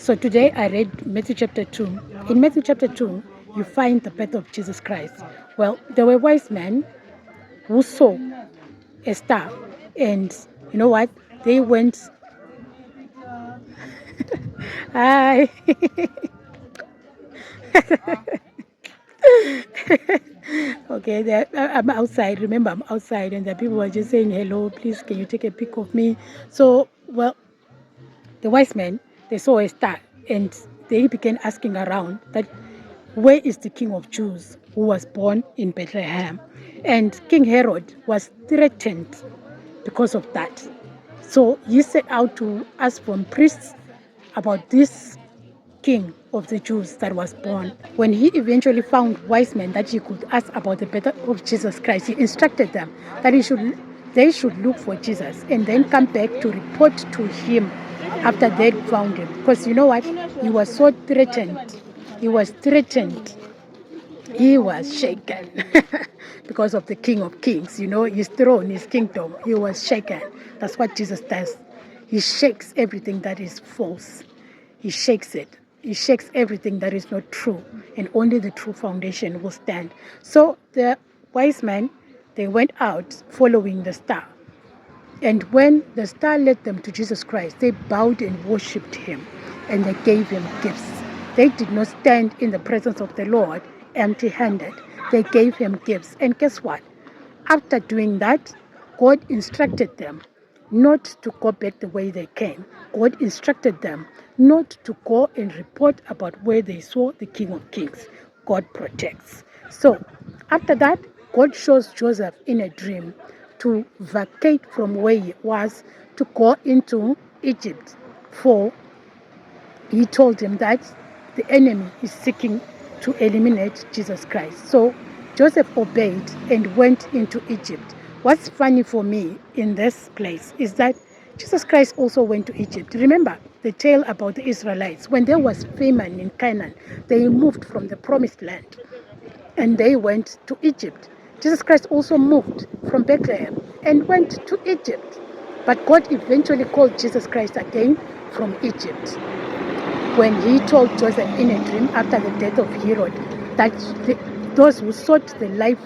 So today I read Matthew chapter 2. In Matthew chapter 2, you find the birth of Jesus Christ. Well, there were wise men who saw a star, and you know what? They went. Hi. Okay, I'm outside. Remember, I'm outside, and the people were just saying, "Hello, please, can you take a pic of me?" So, well, the wise men, they saw a star, and they began asking around that where is the King of Jews who was born in Bethlehem? And King Herod was threatened because of that. So he set out to ask from priests about this king of the Jews that was born. When he eventually found wise men that he could ask about the birth of Jesus Christ, he instructed them that they should look for Jesus and then come back to report to him after they found him. Because you know what? He was so threatened. He was threatened. He was shaken because of the King of Kings, his throne, his kingdom. He was shaken. That's what Jesus does. He shakes everything that is false. He shakes it. He shakes everything that is not true, and only the true foundation will stand. So the wise men, they went out following the star. And when the star led them to Jesus Christ, they bowed and worshipped him, and they gave him gifts. They did not stand in the presence of the Lord empty-handed. They gave him gifts. And guess what? After doing that, God instructed them not to go back the way they came. God instructed them not to go and report about where they saw the King of Kings. God protects. So after that, God shows Joseph in a dream to vacate from where he was to go into Egypt. For he told him that the enemy is seeking to eliminate Jesus Christ. So Joseph obeyed and went into Egypt. What's funny for me in this place is that Jesus Christ also went to Egypt. Remember the tale about the Israelites. When there was famine in Canaan, they moved from the promised land and they went to Egypt. Jesus Christ also moved from Bethlehem and went to Egypt. But God eventually called Jesus Christ again from Egypt when he told Joseph in a dream after the death of Herod that those who sought the life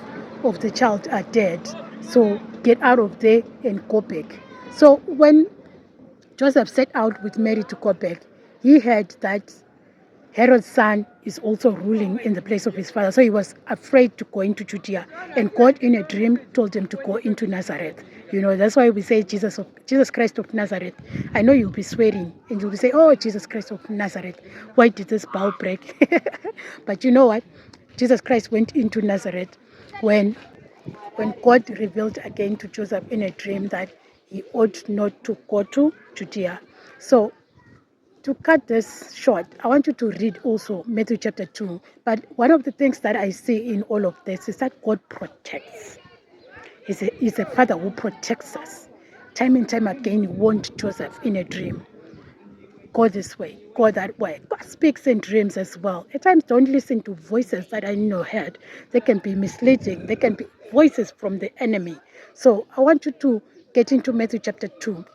of the child are dead. So get out of there and go back. So when Joseph set out with Mary to go back, he heard that Herod's son is also ruling in the place of his father. So he was afraid to go into Judea. And God in a dream told him to go into Nazareth. That's why we say Jesus Christ of Nazareth. I know you'll be swearing and you'll be saying, oh, Jesus Christ of Nazareth. Why did this bow break? But you know what? Jesus Christ went into Nazareth when God revealed again to Joseph in a dream that he ought not to go to Judea. So to cut this short, I want you to read also Matthew chapter 2. But one of the things that I see in all of this is that God protects. He's a father who protects us. Time and time again, he warned Joseph in a dream. Go this way, go that way. God speaks in dreams as well. At times, don't listen to voices that are in your head. They can be misleading. They can be voices from the enemy. So I want you to get into Matthew chapter 2.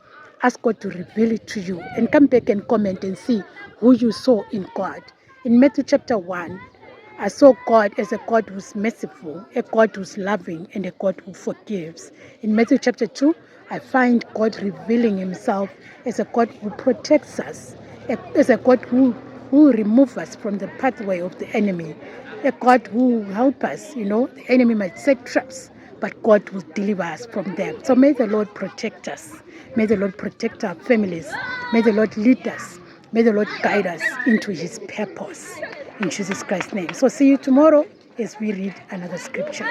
Ask God to reveal it to you and come back and comment and see who you saw in God. In Matthew chapter 1, I saw God as a God who's merciful, a God who's loving, and a God who forgives. In Matthew chapter 2, I find God revealing himself as a God who protects us, as a God who removes us from the pathway of the enemy, a God who helps us. The enemy might set traps, but God will deliver us from them. So may the Lord protect us. May the Lord protect our families. May the Lord lead us. May the Lord guide us into his purpose. In Jesus Christ's name. So see you tomorrow as we read another scripture.